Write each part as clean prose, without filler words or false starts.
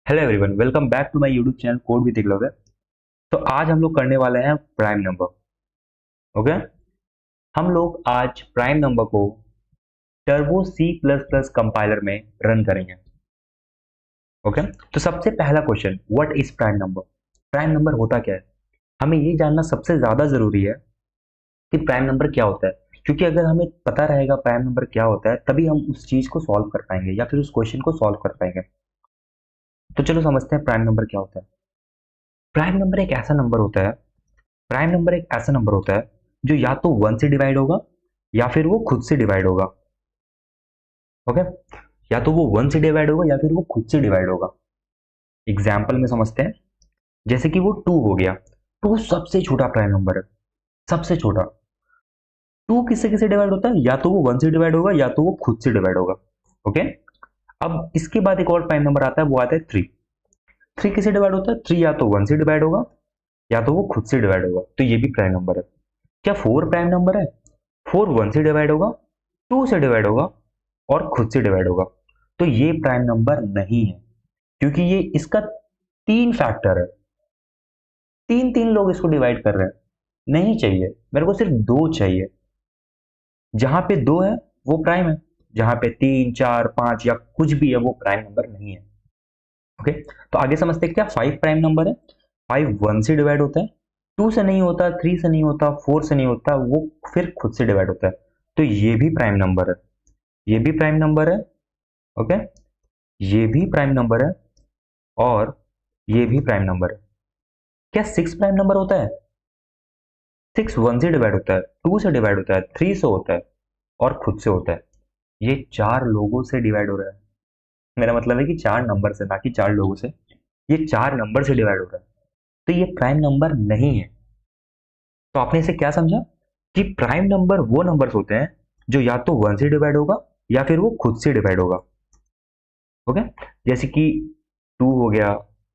Hello everyone, welcome back to my YouTube channel code with इग्लोगर। तो आज हम लोग करने वाले हैं प्राइम नंबर। ओके, हम लोग आज प्राइम नंबर को turbo C plus plus compiler में रन करेंगे। ओके, तो सबसे पहला question, what is prime number? Prime number होता क्या है? हमें ये जानना सबसे ज्यादा जरूरी है कि प्राइम नंबर क्या होता है, क्योंकि अगर हमें पता रहेगा प्राइम नंबर क्या होता है तभी हम उस चीज को सॉल्व कर पाएंगे या फिर उस क्वेश्चन को सॉल्व कर पाएंगे। तो चलो समझते हैं प्राइम नंबर क्या होता है। प्राइम नंबर एक ऐसा नंबर होता है प्राइम नंबर एक ऐसा नंबर होता है जो या तो वन से डिवाइड होगा या फिर वो खुद से डिवाइड होगा। ओके, या तो वो वन से डिवाइड होगा या फिर वो खुद से डिवाइड होगा। एग्जाम्पल में समझते हैं, जैसे कि वो टू हो गया। टू सबसे छोटा प्राइम नंबर है, सबसे छोटा। टू किससे किससे डिवाइड होता है? या तो वो वन से डिवाइड होगा या तो वो खुद से डिवाइड होगा। ओके, अब इसके बाद एक और प्राइम नंबर आता है, वो आता है थ्री। थ्री किससे डिवाइड होता है? थ्री या तो वन से डिवाइड होगा या तो वो खुद से डिवाइड होगा, तो ये भी प्राइम नंबर है। क्या फोर प्राइम नंबर है? फोर वन से डिवाइड होगा, टू से डिवाइड होगा और खुद से डिवाइड होगा, तो ये प्राइम नंबर नहीं है, क्योंकि ये इसका तीन फैक्टर है। तीन तीन लोग इसको डिवाइड कर रहे हैं। नहीं चाहिए, मेरे को सिर्फ दो चाहिए। जहां पे दो है वो प्राइम है, जहां पे तीन चार पांच या कुछ भी है वो प्राइम नंबर नहीं है। ओके, तो आगे समझते हैं। क्या फाइव प्राइम नंबर है? फाइव वन से डिवाइड होता है, टू से नहीं होता, थ्री से नहीं होता, फोर से नहीं होता, वो फिर खुद से डिवाइड होता है, तो ये भी प्राइम नंबर है। ये भी प्राइम नंबर है। ओके, ये भी प्राइम नंबर है और ये भी प्राइम नंबर है। क्या सिक्स प्राइम नंबर होता है? सिक्स वन से डिवाइड होता है, टू से डिवाइड होता है, थ्री से होता है और खुद से होता है। ये चार लोगों से डिवाइड हो रहा है। मेरा मतलब है कि चार नंबर से, ना कि चार लोगों से। ये चार नंबर से डिवाइड हो रहा है, तो ये प्राइम नंबर नहीं है। तो आपने इसे क्या समझा कि प्राइम नंबर वो नंबर्स होते हैं जो या तो वन से डिवाइड होगा या फिर वो खुद से डिवाइड होगा। ओके, जैसे कि टू हो गया,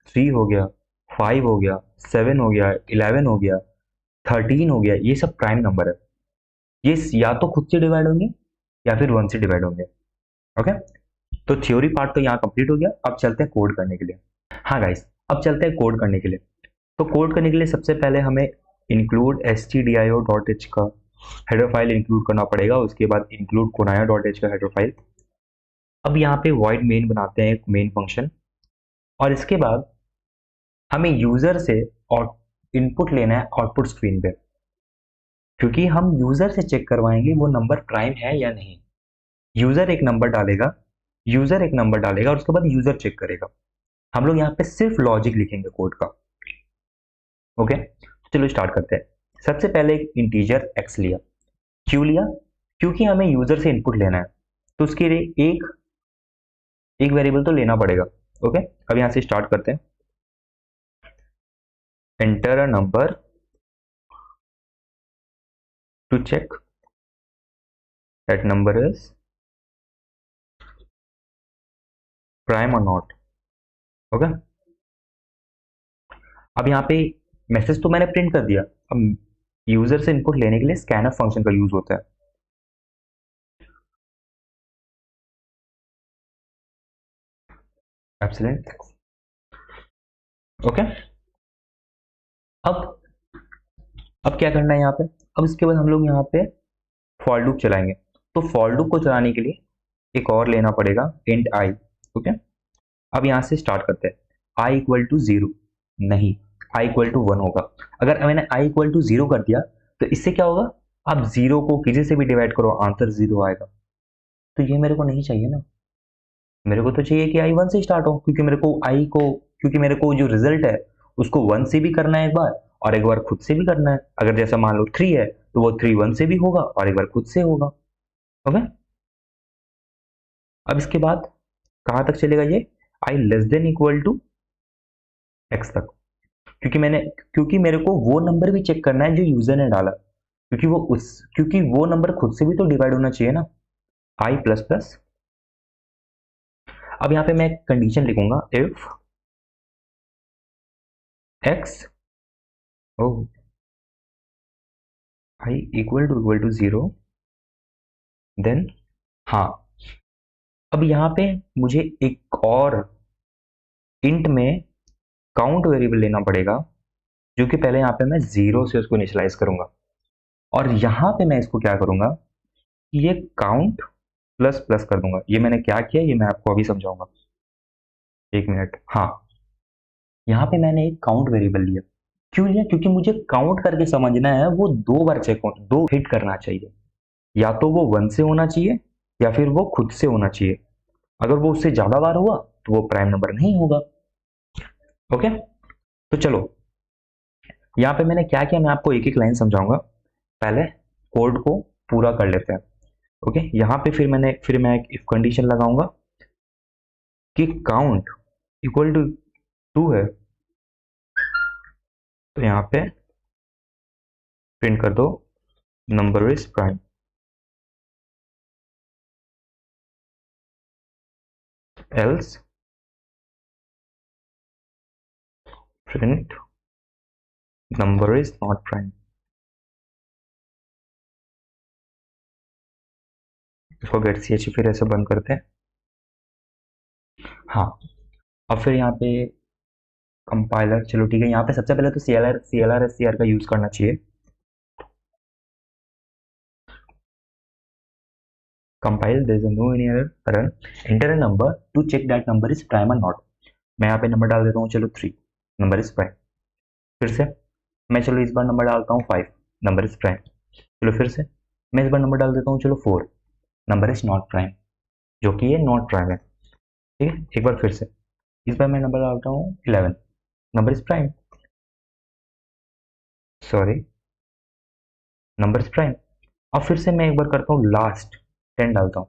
थ्री हो गया, फाइव हो गया, सेवन हो गया, इलेवन हो गया, थर्टीन हो गया, ये सब प्राइम नंबर है। ये या तो खुद से डिवाइड होंगे या फिर वन से डिवाइड होंगे। ओके, तो थ्योरी पार्ट तो यहाँ कंप्लीट हो गया। अब चलते हैं कोड करने के लिए। हाँ गाइस, अब चलते हैं कोड करने के लिए। तो कोड करने के लिए सबसे पहले हमें इंक्लूड stdio.h का हेडर फाइल इंक्लूड करना पड़ेगा। उसके बाद इंक्लूड konaya.h का हेडर फाइल। अब यहाँ पे void मेन बनाते हैं, एक मेन फंक्शन। और इसके बाद हमें यूजर से और इनपुट लेना है आउटपुट स्क्रीन पे, क्योंकि हम यूजर से चेक करवाएंगे वो नंबर प्राइम है या नहीं। यूजर एक नंबर डालेगा, यूजर एक नंबर डालेगा और उसके बाद यूजर चेक करेगा। हम लोग यहाँ पे सिर्फ लॉजिक लिखेंगे कोड का। ओके, चलो स्टार्ट करते हैं। सबसे पहले एक इंटीजर एक्स लिया। क्यों लिया? क्योंकि हमें यूजर से इनपुट लेना है, तो उसके लिए एक एक वेरिएबल तो लेना पड़ेगा। ओके, अब यहां से स्टार्ट करते हैं। Enter a number to check that number is prime और नॉट। ओके, अब यहाँ पे मैसेज तो मैंने प्रिंट कर दिया। अब यूजर से इनपुट लेने के लिए स्कैनफ फंक्शन का यूज होता है। एप्सिलॉन। ओके, अब अब क्या करना है यहाँ पे? अब इसके बाद हम लोग यहाँ पे फॉर लूप चलाएंगे। तो फॉर लूप को चलाने के लिए एक और लेना पड़ेगा, इंट आई। ओके, अब यहां से स्टार्ट करते हैं। आई इक्वल टू जीरो नहीं, आई इक्वल टू वन होगा। अगर मैंने आई इक्वल टू जीरो कर दिया तो इससे क्या होगा? आप जीरो को किसी से भी डिवाइड करो, आंसर जीरो आएगा। तो ये मेरे को नहीं चाहिए ना। मेरे को तो चाहिए कि आई वन से स्टार्ट हो, क्योंकि मेरे को जो रिजल्ट है उसको वन से भी करना है एक बार, और एक बार खुद से भी करना है। अगर जैसा मान लो थ्री है तो वो थ्री वन से भी होगा और एक बार खुद से होगा। ओके, अब इसके बाद कहां तक चलेगा ये? I less than equal to X तक। क्योंकि मेरे को वो नंबर भी चेक करना है जो यूजर ने डाला, क्योंकि वो नंबर खुद से भी तो डिवाइड होना चाहिए ना। I plus plus. अब यहाँ पे मैं कंडीशन लिखूंगा, if x o i equal to zero, then हाँ। अब यहाँ पे मुझे एक और इंट में काउंट वेरिएबल लेना पड़ेगा, जो कि पहले यहाँ पे मैं 0 से उसको इनिशियलाइज करूंगा, और यहाँ पे मैं इसको क्या करूंगा कि ये काउंट प्लस प्लस कर दूंगा। ये मैंने क्या किया ये मैं आपको अभी समझाऊंगा, 1 मिनट। हाँ, यहाँ पे मैंने एक काउंट वेरिएबल लिया। क्यों लिया? क्योंकि मुझे काउंट करके समझना है, वो 2 बार चेक, 2 हिट करना चाहिए। या तो वो 1 से होना चाहिए या फिर वो खुद से होना चाहिए। अगर वो उससे ज्यादा बार हुआ तो वो प्राइम नंबर नहीं होगा। ओके, तो चलो यहाँ पे मैंने क्या किया, मैं आपको एक एक लाइन समझाऊंगा। पहले कोड को पूरा कर लेते हैं। ओके, यहाँ पे फिर मैं एक इफ कंडीशन लगाऊंगा कि काउंट इक्वल टू 2 है, तो यहाँ पे प्रिंट कर दो number is prime, else print number is not prime. इसको गेट ch फिर ऐसे बंद करते हैं। हाँ, अब फिर यहाँ पे कंपाइलर, चलो ठीक है, यहाँ पे सबसे पहले तो CLR SCR का यूज करना चाहिए। Compile, there is no any error, run, enter a number to check that number is prime और नॉट। मैं यहाँ पे नंबर डाल देता हूँ, चलो 3, नंबर इज प्राइम। फिर से मैं चलो इस बार नंबर डालता हूँ 5, नंबर इज प्राइम। चलो फिर से मैं इस बार नंबर डाल देता हूँ, चलो 4, नंबर इज नॉट प्राइम, जो कि ये नॉट प्राइम है। ठीक है, एक बार फिर से इस बार मैं नंबर डालता हूँ 11, number is prime, sorry, number is prime. अब फिर से मैं एक बार करता हूँ लास्ट 10 डालता हूँ,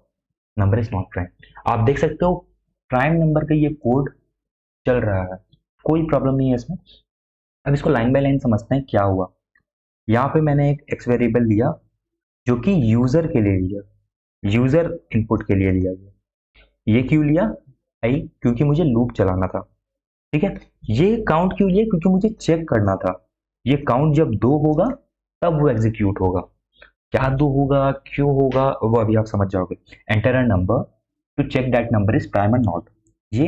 नंबर इज नॉट प्राइम। आप देख सकते हो प्राइम नंबर का ये कोड चल रहा है, कोई प्रॉब्लम नहीं है इसमें। अब इसको लाइन बाय लाइन समझते हैं क्या हुआ। यहाँ पे मैंने एक एक्स वेरिएबल लिया जो कि यूजर के लिए लिया, यूजर इनपुट के लिए लिया ये क्यों लिया? आई, क्योंकि मुझे लूप चलाना था। ठीक है, ये काउंट क्यों लिया? क्योंकि मुझे चेक करना था ये काउंट जब 2 होगा तब वो एग्जीक्यूट होगा। क्या 2 होगा, क्यों होगा, वो अभी आप समझ जाओगे। Enter a number to check that number is prime और नॉट, ये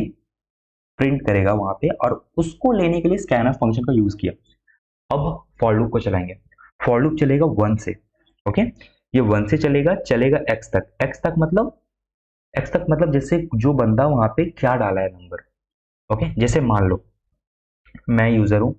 प्रिंट करेगा वहां पे, और उसको लेने के लिए स्कैनफ फंक्शन का यूज किया। अब फॉर लूप को चलाएंगे। फॉर लूप चलेगा 1 से। ओके, ये 1 से चलेगा, चलेगा x तक। x तक मतलब जैसे जो बंदा वहां पे क्या डाला है नंबर। ओके, जैसे मान लो मैं यूजर हूं,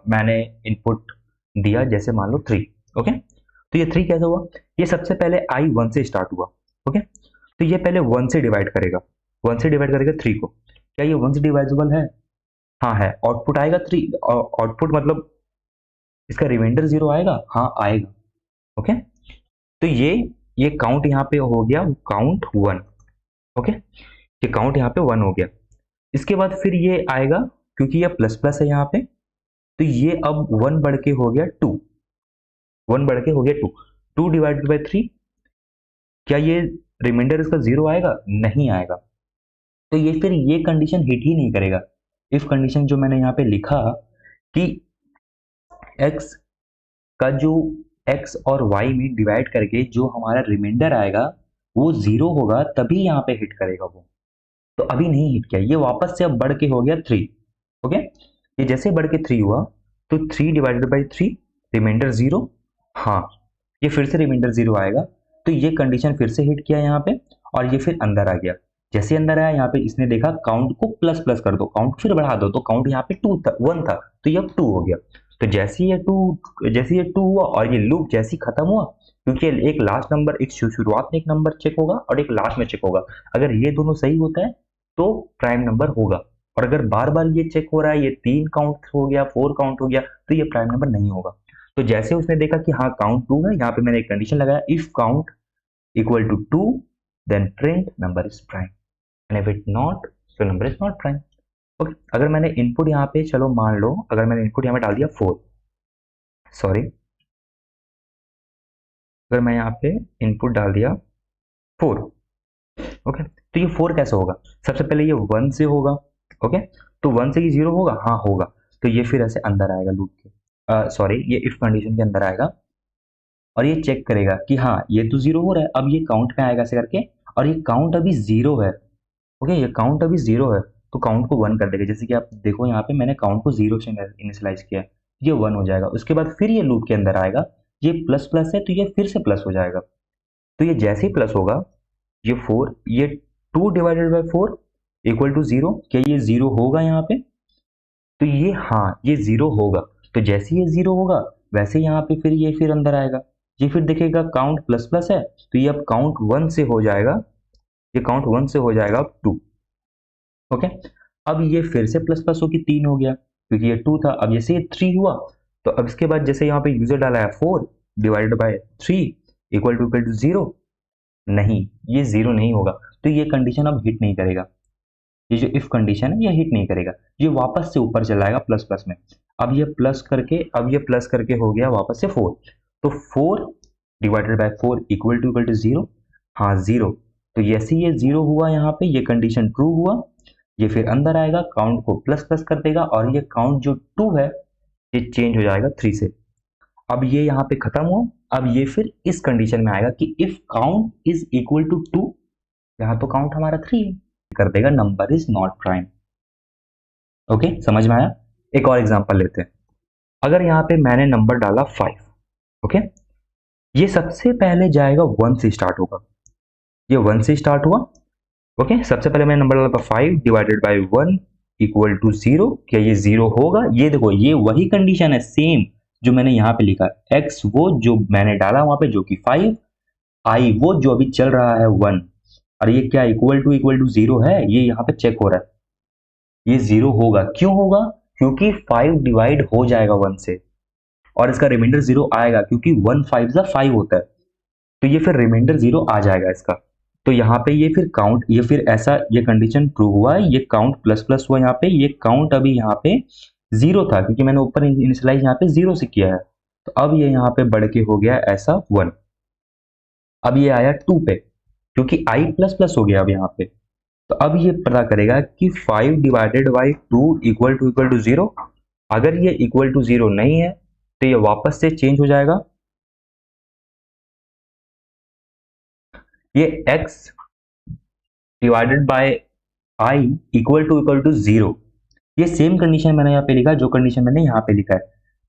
मैंने इनपुट दिया जैसे मान लो 3। ओके, तो ये 3 कैसे हुआ? ये सबसे पहले आई 1 से स्टार्ट हुआ। ओके, तो ये पहले 1 से डिवाइड करेगा, 1 से डिवाइड करेगा 3 को। क्या ये 1 से डिवाइजेबल है? हाँ है। आउटपुट आएगा 3, आउटपुट मतलब इसका रिमाइंडर 0 आएगा, हाँ आएगा। ओके, तो ये काउंट यहाँ पे हो गया काउंट 1। ओके, ये काउंट यहाँ पे 1 हो गया। इसके बाद फिर ये आएगा, क्योंकि ये प्लस प्लस है यहाँ पे, तो ये अब 1 बढ़ के हो गया 2, 1 बढ़ के हो गया 2, 2 डिवाइडेड बाई 3। क्या ये रिमाइंडर इसका 0 आएगा? नहीं आएगा। तो ये फिर ये कंडीशन हिट ही नहीं करेगा। इफ कंडीशन जो मैंने यहाँ पे लिखा कि x का जो x और y में डिवाइड करके जो हमारा रिमाइंडर आएगा वो 0 होगा, तभी यहाँ पे हिट करेगा वो। तो अभी नहीं हिट किया, ये वापस से अब बढ़ के हो गया 3। ओके, ये जैसे बढ़ के 3 हुआ, तो 3 डिवाइडेड बाई 3, रिमाइंडर 0। हाँ, ये फिर से रिमाइंडर 0 आएगा, तो ये कंडीशन फिर से हिट किया यहाँ पे, और ये फिर अंदर आ गया। जैसे अंदर आया यहाँ पे इसने देखा काउंट को प्लस प्लस कर दो, काउंट फिर बढ़ा दो, तो काउंट यहाँ पे 2 था, 1 था, तो ये अब 2 हो गया। तो जैसे ये 2 हुआ और ये लूप जैसे ही खत्म हुआ, क्योंकि एक लास्ट नंबर, एक शुरुआत में एक नंबर चेक होगा और एक लास्ट में चेक होगा, अगर ये दोनों सही होता है तो प्राइम नंबर होगा। और अगर बार बार ये चेक हो रहा है, ये 3 काउंट हो गया, 4 काउंट हो गया, तो ये प्राइम नंबर नहीं होगा। तो जैसे उसने देखा कि हाँ काउंट 2 है, यहाँ पे मैंने एक कंडीशन लगाया, if count equal to 2 then print number is prime, and if it not तो number is not prime. Okay, अगर मैंने इनपुट यहाँ पे, चलो मान लो अगर मैंने इनपुट यहाँ पे डाल दिया 4, सॉरी, अगर मैं यहाँ पे इनपुट डाल दिया 4, ओके, तो ये 4 कैसे होगा? सबसे पहले ये 1 से होगा। ओके, तो 1 से ये 0 होगा, हाँ होगा, तो ये फिर ऐसे अंदर आएगा लूप के, सॉरी, ये इफ कंडीशन के अंदर आएगा और ये चेक करेगा कि हाँ ये तो 0 हो रहा है, अब ये काउंट में आएगा ऐसे करके, और ये काउंट अभी 0 है। ओके, ये काउंट अभी 0 है, तो काउंट को 1 कर देगा। जैसे कि आप देखो यहाँ पे मैंने काउंट को 0 से इनिशियलाइज किया है, ये 1 हो जाएगा। उसके बाद फिर ये लूप के अंदर आएगा, ये प्लस प्लस है तो ये फिर से प्लस हो जाएगा। तो ये जैसे ही प्लस होगा, ये 4, ये 2 डिवाइडेड बाई 4 इक्वल टू 0। क्या ये 0 होगा यहाँ पे? तो ये हाँ, ये 0 होगा। तो जैसे ये 0 होगा वैसे यहाँ पे फिर ये फिर अंदर आएगा, ये फिर देखेगा काउंट प्लस प्लस है, तो ये अब काउंट 1 से हो जाएगा, ये काउंट 1 से हो जाएगा अब 2। ओके, अब ये फिर से प्लस प्लस होकर 3 हो गया, क्योंकि ये 2 था। अब जैसे ये 3 हुआ, तो अब इसके बाद जैसे यहाँ पे यूजर डाला है 4 डिवाइडेड बाय 3 इक्वल टू 0, नहीं, ये 0 नहीं होगा। तो ये कंडीशन अब हिट नहीं करेगा, ये जो इफ कंडीशन है ये हिट नहीं करेगा, ये वापस से ऊपर चला जाएगा प्लस प्लस में। अब ये प्लस करके हो गया वापस से 4। तो 4 डिवाइडेड बाय 4 इक्वल टू 0, हाँ 0। तो जैसे ये 0 हुआ यहाँ पे, ये कंडीशन ट्रू हुआ, ये फिर अंदर आएगा, काउंट को प्लस प्लस कर देगा, और ये काउंट जो 2 है ये चेंज हो जाएगा 3 से। अब ये यहाँ पे खत्म हुआ। अब ये फिर इस कंडीशन में आएगा कि if count is equal to 2, यहाँ तो काउंट हमारा 3 है, कर देगा number is not prime. Okay, समझ में आया? एक और एग्जांपल लेते हैं। अगर यहाँ पे मैंने नंबर डाला 5, ओके, ये सबसे पहले जाएगा 1 से स्टार्ट होगा, ये 1 से स्टार्ट हुआ। ओके, सबसे पहले मैंने नंबर डाला 5 डिवाइडेड बाय 1 इक्वल टू 0। क्या ये 0 होगा? ये देखो, ये वही कंडीशन है सेम जो मैंने यहाँ पे लिखा, x वो जो मैंने डाला वहां पे जो कि 5, i वो जो अभी चल रहा है 1, और ये क्या इक्वल टू 0 है, ये यहाँ पे चेक हो रहा है, ये 0 होगा। क्यों होगा? क्योंकि 5 डिवाइड हो जाएगा 1 से, और इसका रिमाइंडर 0 आएगा, क्योंकि 1 5 5 होता है, तो ये फिर रिमाइंडर 0 आ जाएगा इसका। तो यहाँ पे ये फिर काउंट, ये फिर ऐसा, ये कंडीशन ट्रू हुआ, ये काउंट प्लस प्लस हुआ यहाँ पे, ये काउंट अभी यहाँ पे 0 था, क्योंकि मैंने ऊपर इनिशियलाइज यहाँ पे 0 से किया है, तो अब ये यहाँ पे बढ़ के हो गया ऐसा 1। अब ये आया 2 पे, क्योंकि i प्लस प्लस हो गया अब यहाँ पे। तो अब ये पता करेगा कि 5 डिवाइडेड बाई 2 इक्वल टू 0। अगर ये इक्वल टू 0 नहीं है तो ये वापस से चेंज हो जाएगा, ये x divided by i equal to 0। ये सेम कंडीशन मैंने यहाँ पे लिखा जो कंडीशन मैंने यहाँ पे लिखा है।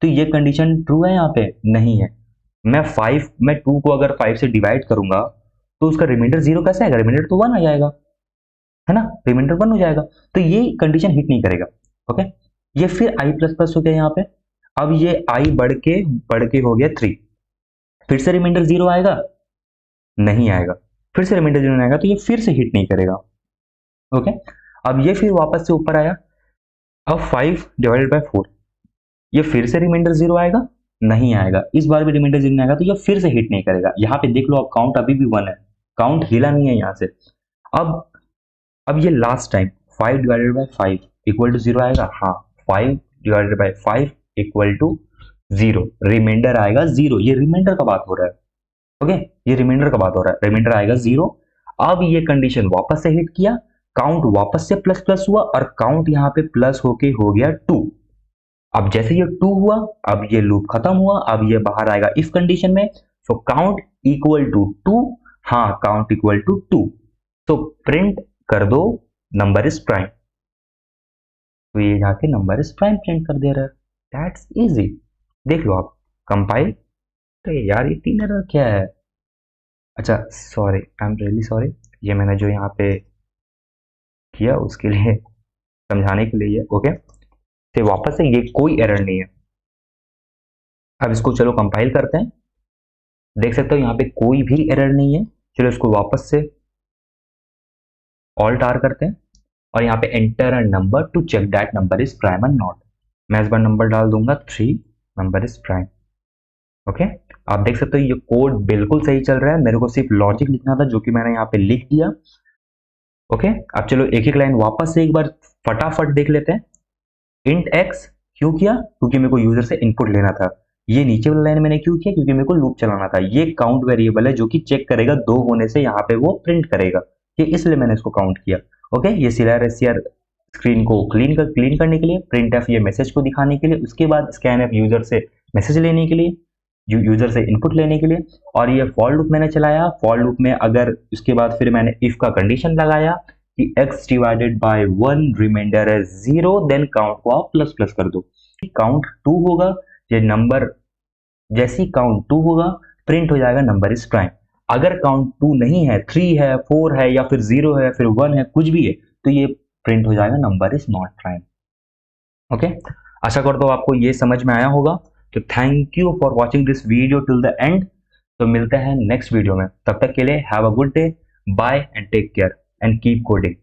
तो ये कंडीशन ट्रू है यहाँ पे? नहीं है। मैं 2 को अगर 5 से डिवाइड करूंगा तो उसका रिमाइंडर 0 कैसे आएगा? रिमाइंडर तो 1 आ जाएगा, है ना, रिमाइंडर 1 हो जाएगा। तो ये कंडीशन हिट नहीं करेगा। ओके, ये फिर i प्लस प्लस हो गया यहाँ पे। अब ये i बढ़ के हो गया 3, फिर से रिमाइंडर 0 आएगा? नहीं आएगा। फिर से रिमाइंडर 0 आएगा, तो ये फिर से हिट नहीं करेगा। ओके, अब ये फिर वापस से ऊपर आया, अब 5 डिवाइडेड बाय 4, ये फिर से रिमाइंडर 0 आएगा? नहीं आएगा। इस बार भी रिमाइंडर 0 नहीं आएगा, तो ये फिर से हिट नहीं करेगा। यहाँ पे देख लो, अब काउंट अभी भी 1 है, काउंट हिला नहीं है यहाँ से। अब ये last time 5 divided by 5 equal to 0 आएगा? हाँ, 5 divided by 5 equal to 0, remainder आएगा 0। ये रिमाइंडर का बात हो रहा है। ओके, ये रिमाइंडर का बात हो रहा है, रिमाइंडर आएगा 0। अब ये कंडीशन वापस से हिट किया, काउंट वापस से प्लस प्लस हुआ, और काउंट यहाँ पे प्लस होके हो गया 2। अब जैसे ये 2 हुआ, अब ये लूप खत्म हुआ, अब ये बाहर आएगा इफ कंडीशन में। सो काउंट इक्वल टू 2, हाँ काउंट इक्वल टू 2। तो प्रिंट कर दो नंबर इज प्राइम। तो ये जाके नंबर इज प्राइम प्रिंट कर दे रहा है। That's easy. देख लो आप कंपाइल। तो यार ये 3 एरर क्या है? अच्छा sorry, I am really sorry, ये मैंने जो यहाँ पे किया उसके लिए, समझाने के लिए। ओके, तो वापस से ये कोई एरर नहीं है। अब इसको चलो कंपाइल करते हैं। देख सकते हो यहाँ पे कोई भी एरर नहीं है। चलो इसको वापस से ऑल्ट आर करते हैं, और यहाँ पे enter a number to check that number is prime और नॉट। मैं इस बार नंबर डाल दूंगा 3, नंबर इज प्राइम। ओके, आप देख सकते हो ये कोड बिल्कुल सही चल रहा है। मेरे को सिर्फ लॉजिक लिखना था जो कि मैंने यहाँ पे लिख दिया। ओके, अब चलो एक एक लाइन वापस से एक बार फटाफट देख लेते हैं। इंट x क्यों किया? क्योंकि मेरे को यूजर से इनपुट लेना था। ये नीचे वाला लाइन मैंने क्यों किया? क्योंकि मेरे को लूप चलाना था। ये काउंट वेरिएबल है जो कि चेक करेगा 2 होने से यहाँ पे वो प्रिंट करेगा, ये इसलिए मैंने इसको काउंट किया। ओके, ये CLR स्क्रीन को क्लीन करने के लिए, प्रिंट एफ ये मैसेज को दिखाने के लिए, उसके बाद स्कैन एफ यूजर से मैसेज लेने के लिए, यूजर से इनपुट लेने के लिए, और ये फॉर लूप मैंने चलाया। फॉर लूप में अगर उसके बाद फिर मैंने इफ का कंडीशन लगाया कि x डिवाइडेड बाय 1 रिमाइंडर है 0, देन काउंट को आप प्लस प्लस कर दो। काउंट 2 होगा, ये नंबर जैसी काउंट 2 होगा प्रिंट हो जाएगा नंबर इज प्राइम। अगर काउंट 2 नहीं है, 3 है, 4 है या फिर 0 है, फिर 1 है, कुछ भी है, तो ये प्रिंट हो जाएगा number is not prime. Okay, आशा करता हूँ आपको ये समझ में आया होगा। तो thank you for watching this video till the end. तो मिलते हैं नेक्स्ट वीडियो में, तब तक के लिए have a good day, bye and take care and keep coding.